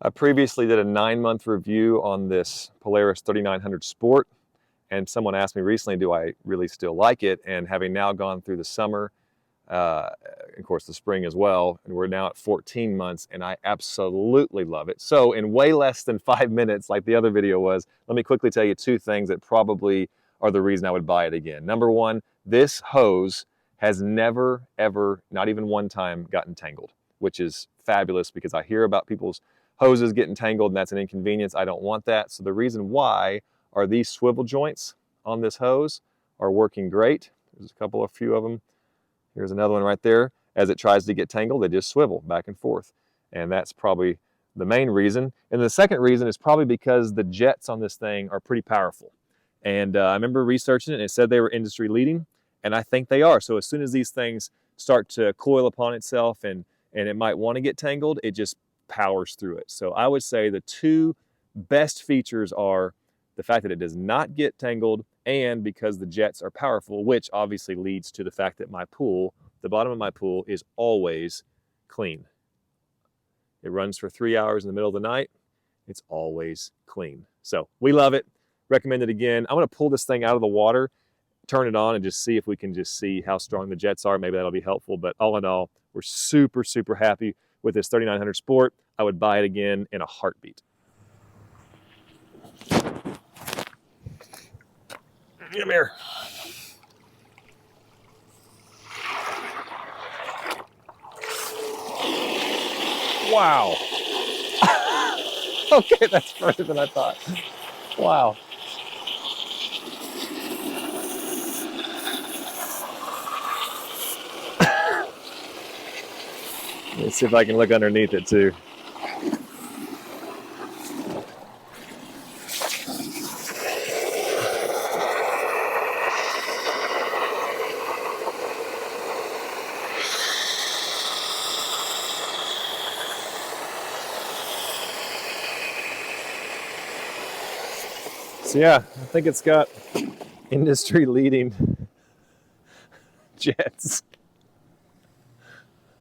I previously did a 9-month review on this Polaris 3900 Sport, and someone asked me recently, do I really still like it? And having now gone through the summer, of course the spring as well, and we're now at 14 months, and I absolutely love it. So in way less than 5 minutes, like the other video was, let me quickly tell you 2 things that probably are the reason I would buy it again. Number one, this hose has never, ever, not even one time, gotten tangled, which is fabulous because I hear about people's hoses getting tangled and that's an inconvenience. I don't want that. So the reason why are these swivel joints on this hose are working great. There's a few of them. Here's another one right there. As it tries to get tangled, they just swivel back and forth. And that's probably the main reason. And the second reason is probably because the jets on this thing are pretty powerful. And I remember researching it and it said they were industry leading, and I think they are. So as soon as these things start to coil upon itself and it might want to get tangled, it just powers through it. So I would say the 2 best features are the fact that it does not get tangled, and because the jets are powerful, which obviously leads to the fact that my pool, the bottom of my pool, is always clean. It runs for 3 hours in the middle of the night. It's always clean. So we love it. Recommend it again. I'm going to pull this thing out of the water, turn it on, and just see if we can just see how strong the jets are. Maybe that'll be helpful. But all in all, we're super, super happy with this 3900 Sport. I would buy it again in a heartbeat. Come here. Wow. Okay, that's further than I thought. Wow. Let's see if I can look underneath it too. So yeah, I think it's got industry leading jets.